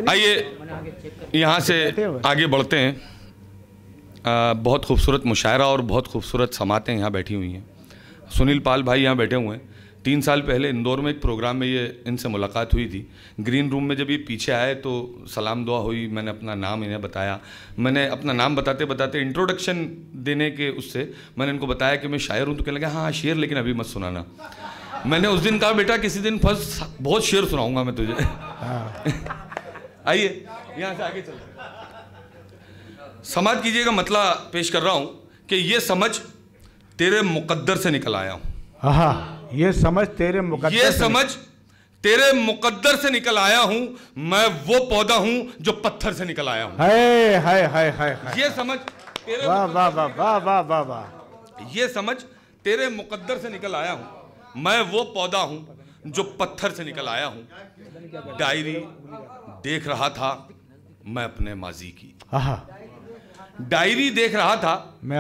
आइए यहाँ से आगे बढ़ते हैं। बहुत खूबसूरत मुशायरा और बहुत खूबसूरत समातें यहाँ बैठी हुई हैं। सुनील पाल भाई यहाँ बैठे हुए हैं। 3 साल पहले इंदौर में एक प्रोग्राम में ये इनसे मुलाकात हुई थी। ग्रीन रूम में जब ये पीछे आए तो सलाम दुआ हुई, मैंने अपना नाम इन्हें बताया। मैंने अपना नाम बताते बताते इंट्रोडक्शन देने के उससे मैंने इनको बताया कि मैं शायर हूँ, तो कहने लगा हाँ शेर, लेकिन अभी मत सुनाना। मैंने उस दिन कहा बेटा किसी दिन फर्स्ट बहुत शेर सुनाऊंगा मैं तुझे। आइए यहाँ से आगे चलते हैं। समाज कीजिएगा मतला पेश कर रहा हूँ कि ये समझ तेरे मुकद्दर से निकल आया हूँ। ये समझ तेरे मुकद्दर से निकल आया हूँ। मैं वो पौधा हूँ जो पत्थर से निकल आया हूँ। हाय हाय हाय हाय। ये समझ तेरे वाह वाह वाह वाह वाह वाह वाह। ये समझ तेरे मुकद्दर से निकल आया हूँ। मैं वो पौधा हूँ जो पत्थर से निकल आया हूँ। डायरी देख रहा था मैं अपने माजी की। डायरी देख रहा था मैं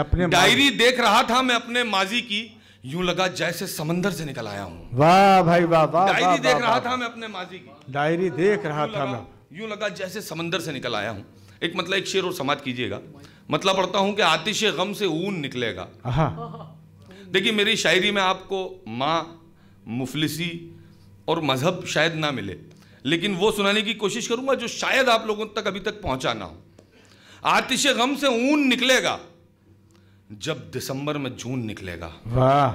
अपने माजी की। यूं लगा जैसे समंदर से निकल आया हूँ। वाह भाई वाह वाह। डायरी देख रहा था मैं अपने माजी की। डायरी देख रहा था मैं, यूं लगा जैसे समंदर से निकल आया हूँ। एक मतलब एक शेर और समात कीजिएगा। मतलब पढ़ता हूँ कि आतिश गम से ऊन निकलेगा। देखिए मेरी शायरी में आपको माँ, मुफलिसी और मजहब शायद ना मिले, लेकिन वो सुनाने की कोशिश करूंगा जो शायद आप लोगों तक अभी तक पहुंचा ना हो। आतिश गम से ऊन निकलेगा जब दिसंबर में जून निकलेगा। वाह।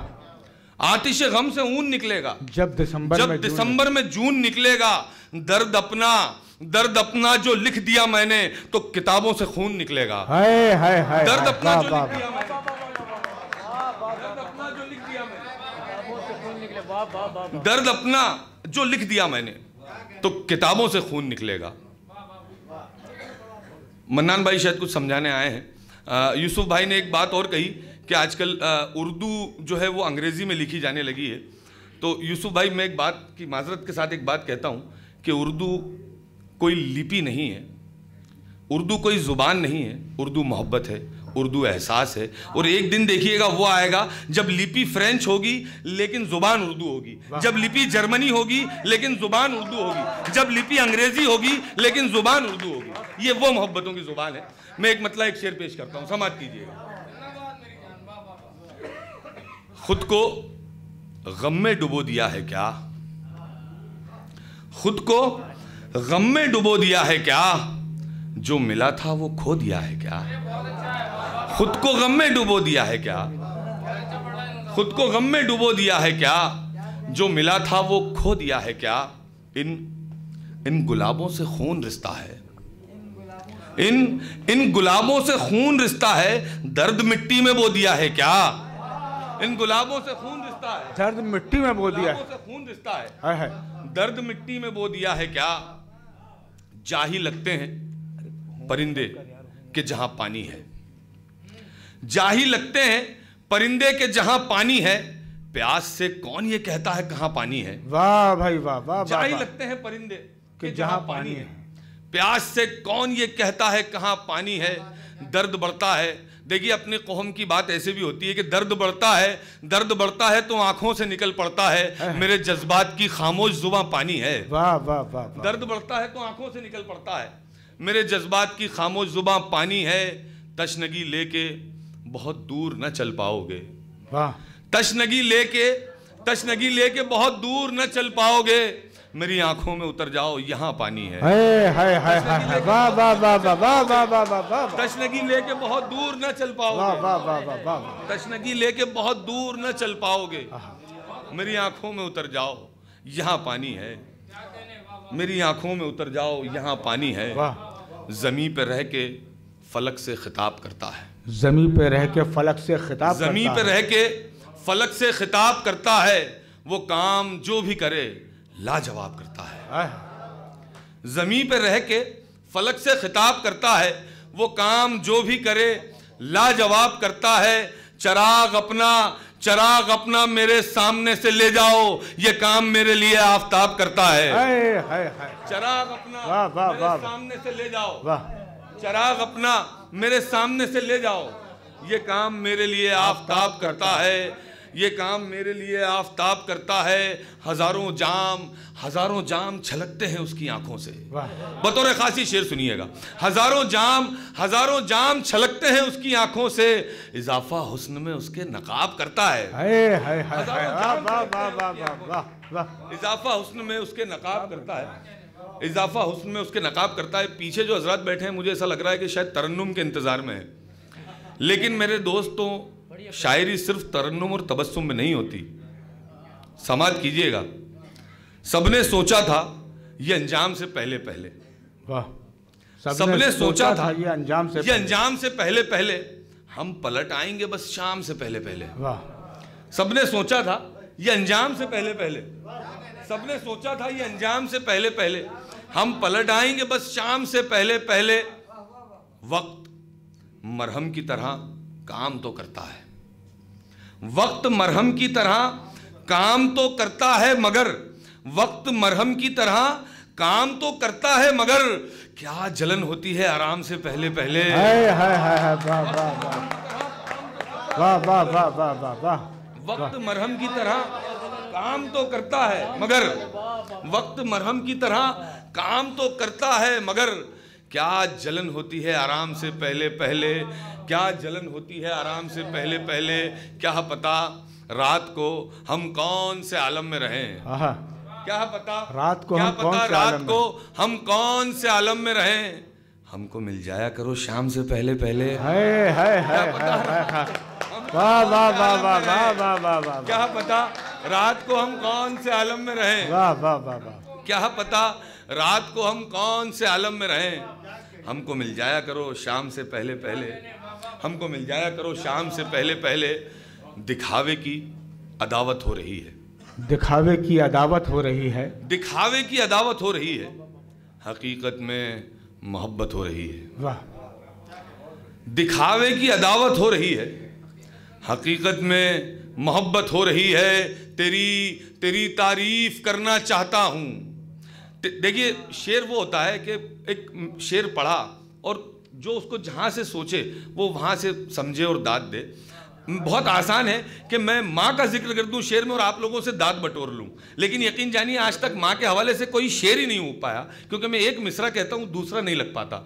आतिश गम से ऊन निकलेगा जब दिसंबर में जून निकलेगा। दर्द अपना जो लिख दिया मैंने तो किताबों से खून निकलेगा। हाय हाय हाय। दर्द अपना जो लिख दिया मैंने, दर्द अपना जो लिख दिया मैंने तो किताबों से खून निकलेगा। मन्नान भाई शायद कुछ समझाने आए हैं। यूसुफ भाई ने एक बात और कही कि आजकल उर्दू जो है वो अंग्रेज़ी में लिखी जाने लगी है। तो यूसुफ भाई मैं एक बात की माजरत के साथ एक बात कहता हूँ कि उर्दू कोई लिपि नहीं है, उर्दू कोई ज़ुबान नहीं है। उर्दू मोहब्बत है, उर्दू एहसास है। और एक दिन देखिएगा वो आएगा जब लिपि फ्रेंच होगी लेकिन ज़ुबान उर्दू होगी, जब लिपि जर्मनी होगी लेकिन ज़ुबान उर्दू होगी, जब लिपि अंग्रेज़ी होगी लेकिन ज़ुबान उर्दू होगी। ये वो मोहब्बतों की ज़ुबान है। मैं एक मतलब एक शेर पेश करता हूँ, समात कीजिएगा। खुद को गम में डुबो दिया है क्या, खुद को गम में डुबो दिया है क्या, जो मिला था वो खो दिया है क्या। खुद को गम में डुबो दिया है क्या, खुद को गम में डुबो दिया है क्या, जो मिला था वो खो दिया है क्या। इन गुलाबों से खून रिश्ता है, इन गुलाबों से खून रिश्ता है। दर्द मिट्टी में बो दिया है क्या, इन गुलाबों से खून रिश्ता है। दर्द मिट्टी में बो दिया है, खून रिश्ता है। दर्द मिट्टी में बो दिया है क्या। जाही लगते हैं परिंदे के जहां पानी है, जाही लगते हैं परिंदे के जहां पानी है। प्यास से कौन ये कहता है कहां पानी है। वाह भाई वाह वाह। जाही लगते हैं परिंदे के जहां पानी है। प्यास से कौन ये कहता है कहां पानी है। दर्द बढ़ता है। देखिए अपने कौम की बात ऐसे भी होती है कि दर्द बढ़ता है तो आंखों से निकल पड़ता है। मेरे जज्बात की खामोश जुबां पानी है। वाह वाह वाह। दर्द बढ़ता है तो आंखों से निकल पड़ता है, मेरे जज्बात की खामोश जुबां पानी है। तशनगी लेके बहुत दूर न चल पाओगे। वाह। तशनगी लेके बहुत दूर न चल पाओगे। मेरी आंखों में उतर जाओ यहाँ पानी है। हाय हाय हाय। वाह वाह वाह वाह वाह वाह वाह वाह। तशनगी लेके बहुत दूर न चल पाओगे। वाह वाह वाह वाह वाह। तशनगी लेके बहुत दूर न चल पाओगे। मेरी आंखों में उतर जाओ यहाँ पानी है। मेरी आंखों में उतर जाओ यहाँ पानी है। ज़मीं पे रह के फलक से खिताब करता है। ज़मीं पे रह के फलक से खिताब, ज़मीं पे रह के फलक से खिताब करता है। वो काम जो भी करे लाजवाब करता है। ज़मीं पे रह के फलक से खिताब करता है। वो काम जो भी करे लाजवाब करता है। चराग अपना मेरे सामने से ले जाओ, ये काम मेरे लिए आफताब करता है। चराग अपना मेरे सामने से ले जाओ, चराग अपना मेरे सामने से ले जाओ, ये काम मेरे लिए आफताब करता है। ये काम मेरे लिए आफताब करता है, हजारों जाम छलकते हैं उसकी आंखों से। बतौर खासी शेर सुनिएगा। हजारों जाम छलकते हैं उसकी आंखों से, इजाफा हुस्न में उसके नकाब करता है। इजाफा हुस्न में उसके नकाब करता है, इजाफा हुस्न में उसके नकाब करता है। पीछे जो हजरात बैठे हैं, मुझे ऐसा लग रहा है कि शायद तरन्नुम के इंतजार में है, लेकिन मेरे दोस्तों, शायरी सिर्फ तरन्नुम और तबस्सुम में नहीं होती। समात कीजिएगा, सबने सोचा था ये अंजाम से पहले पहले, सबने सोचा था ये अंजाम से पहले पहले, हम पलट आएंगे बस शाम से पहले पहले। सबने सोचा था ये अंजाम से पहले पहले, सबने सोचा था ये अंजाम से पहले पहले, हम पलट आएंगे बस शाम से पहले पहले। वक्त मरहम की तरह काम तो करता है, वक्त मरहम की तरह काम तो करता है, मगर वक्त मरहम की तरह काम तो करता है, मगर क्या जलन होती है आराम से पहले पहले। वक्त मरहम की तरह काम तो करता है, मगर वक्त मरहम की तरह काम तो करता है, मगर क्या जलन होती है आराम से पहले पहले, क्या जलन होती है आराम से पहले पहले। क्या पता रात को हम कौन से आलम में रहें, क्या पता रात को हम कौन से आलम में रहें, हमको मिल जाया करो शाम से पहले पहले। क्या पता रात को हम कौन से आलम में रहें, क्या पता रात को हम कौन से आलम में रहें, हमको मिल जाया करो शाम से पहले पहले, हमको मिल जाया करो शाम से पहले पहले। दिखावे की अदावत हो रही है, दिखावे की अदावत हो रही है, दिखावे की अदावत हो रही है, हकीकत में मोहब्बत हो रही है। वाह। दिखावे की अदावत हो रही है, हकीकत में मोहब्बत हो रही है। तेरी तारीफ करना चाहता हूँ। देखिए, शेर वो होता है कि एक शेर पढ़ा और जो उसको जहाँ से सोचे वो वहाँ से समझे और दाद दे। बहुत आसान है कि मैं माँ का जिक्र कर दूं शेर में और आप लोगों से दाद बटोर लूं, लेकिन यकीन जानिए आज तक माँ के हवाले से कोई शेर ही नहीं हो पाया, क्योंकि मैं एक मिसरा कहता हूं दूसरा नहीं लग पाता।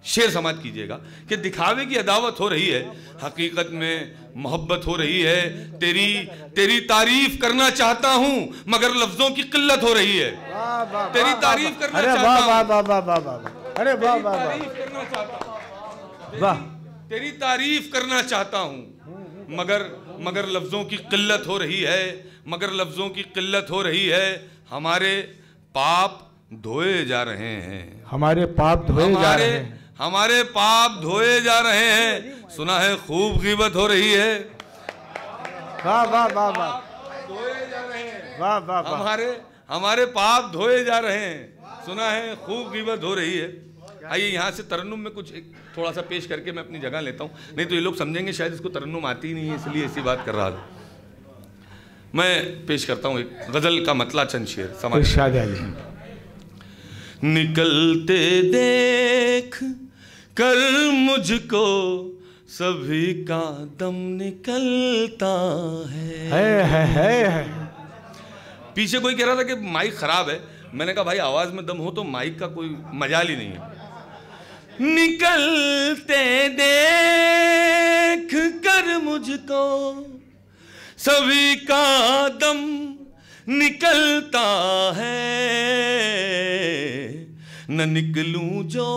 शेर समझ कीजिएगा कि दिखावे की अदावत हो रही है, हकीकत में मोहब्बत हो रही है। तेरी तारीफ करना चाहता हूं मगर लफ्जों की किल्लत हो रही है। तेरी तारीफ करना चाहता हूं, तेरी तारीफ करना चाहता हूं मगर लफ्जों की किल्लत हो रही है, मगर लफ्जों की किल्लत हो रही है। हमारे पाप धोए जा रहे हैं, हमारे पाप धोए जा रहे हैं, हमारे पाप धोए जा रहे हैं। सुना है खूब ग़ीबत हो रही है। वाह वाह वाह वाह, धोए जा रहे हैं, वाह वाह वाह, हमारे पाप धोए जा रहे हैं। सुना है खूब ग़ीबत हो रही है। आइए यहाँ से तरन्नुम में कुछ थोड़ा सा पेश करके मैं अपनी जगह लेता हूँ, नहीं तो ये लोग समझेंगे शायद इसको तरन्नुम आती ही नहीं है इसलिए ऐसी बात कर रहा था। मैं पेश करता हूँ एक गजल का मतला चंद शेर समझ। निकलते देख कर मुझको सभी का दम निकलता है। पीछे कोई कह रहा था कि माइक खराब है, मैंने कहा भाई आवाज में दम हो तो माइक का कोई मजाल ही नहीं है। निकलते देख कर मुझको सभी का दम निकलता है, न निकलूं जो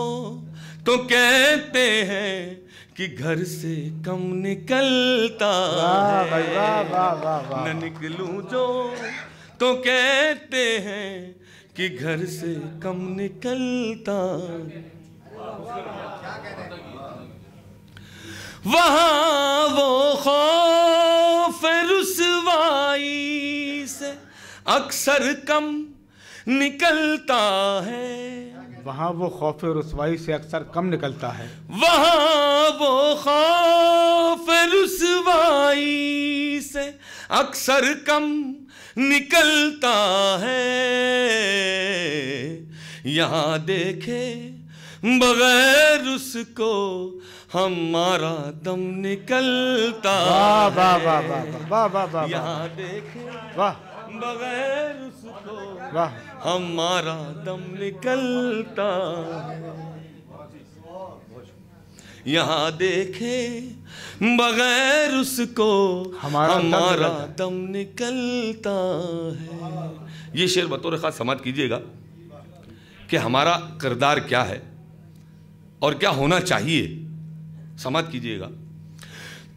तो कहते हैं कि घर से कम निकलता है, न निकलूं जो तो कहते हैं कि घर से कम निकलता। वहाँ वो खौफ रुसवाई से अक्सर कम निकलता है, वहाँ वो खौफ रुसवाई से अक्सर कम निकलता है, वहाँ वो खौफ रुसवाई से अक्सर कम निकलता है। यहाँ देखे बगैर उसको हमारा दम निकलता। वाह वाह वाह वाह वाह वाह वाह, यहाँ देखे वाह बगैर उसको वाह। हमारा दम निकलता। यहाँ देखे बगैर उसको हमारा दम निकलता है। ये शेर बतौर खास समाप्त कीजिएगा कि हमारा किरदार क्या है और क्या होना चाहिए, समाप्त कीजिएगा।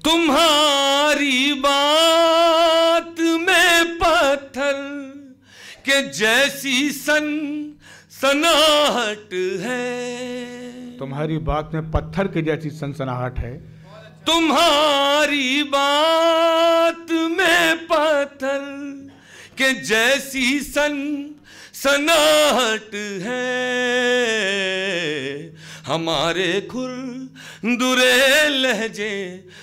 तुम्हारी बात में पत्थर के जैसी सनसनाहट है। तुम्हारी बात में पत्थर की जैसी सनसनाहट है। तुम्हारी बात में पत्थर के जैसी सनसनाहट है। हमारे खुरदुरे लहजे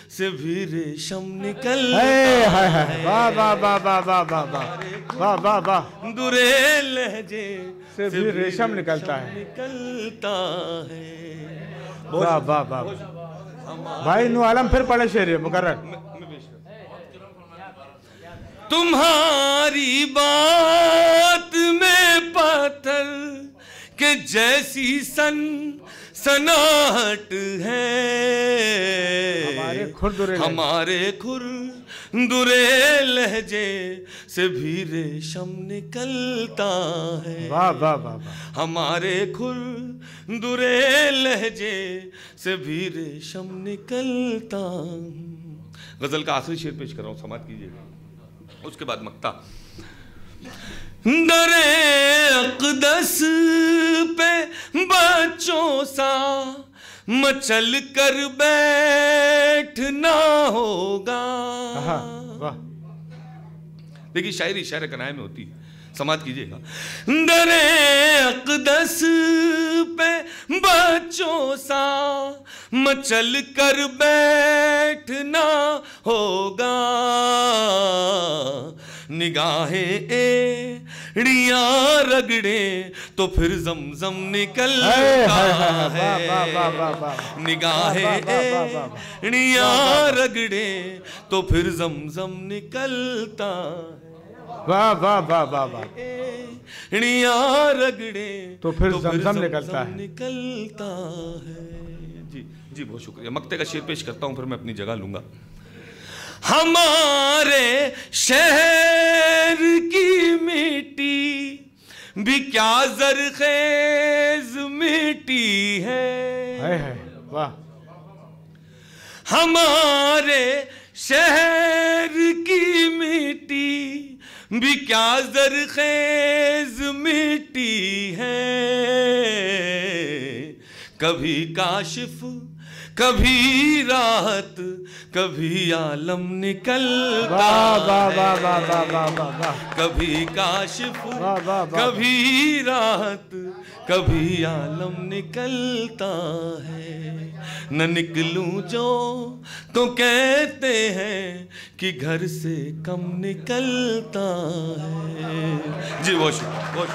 से भी रेशम निकलता है। वाह वाह वाह वाह वाह वाह वाह वाह वाह। दुरे लहजे से भी रेशम निकलता है। वाह वाह वाह। भाई नू आलम फिर पढ़े शेर मुकर्रर। तुम्हारी बात में पत्थर के जैसी सनसनाहट है। हमारे खुरदुरे लहजे से भी रेशम निकलता है। वाह वाह वाह। हमारे खुरदुरे लहजे से भी रेशम निकलता। गजल का आखिरी शेर पेश कर रहा हूं, समाप्त कीजिएगा। उसके बाद मक्ता। दरे अक़दस पे बच्चों सा मचल कर बैठना होगा। वाह। देखिए शायरी इशारे कनाए में होती है, समाप्त कीजिएगा। दरे अक़दस पे बच्चों सा मचल कर बैठना होगा। निगाहें एड़ियां रगड़े तो फिर जमजम निकलता है। निगाहें एड़ियां रगड़े तो फिर जमजम निकलता है। वाह वाह वाह वाह वाह। एड़ियां रगड़े तो फिर जमजम निकलता है। जी जी बहुत शुक्रिया। मक्ते का शेर पेश करता हूं, फिर मैं अपनी जगह लूंगा। हमारे शहर की मिट्टी भी क्या ज़रख़ेज़ मिट्टी है। वाह। हमारे शहर की मिट्टी भी क्या ज़रख़ेज़ मिट्टी है। कभी काशिफ कभी राहत कभी आलम निकलता है। कभी काशिफ कभी राहत कभी आलम निकलता है। न निकलूं जो तो कहते हैं कि घर से कम निकलता है। जी बहुत शुक्रिया।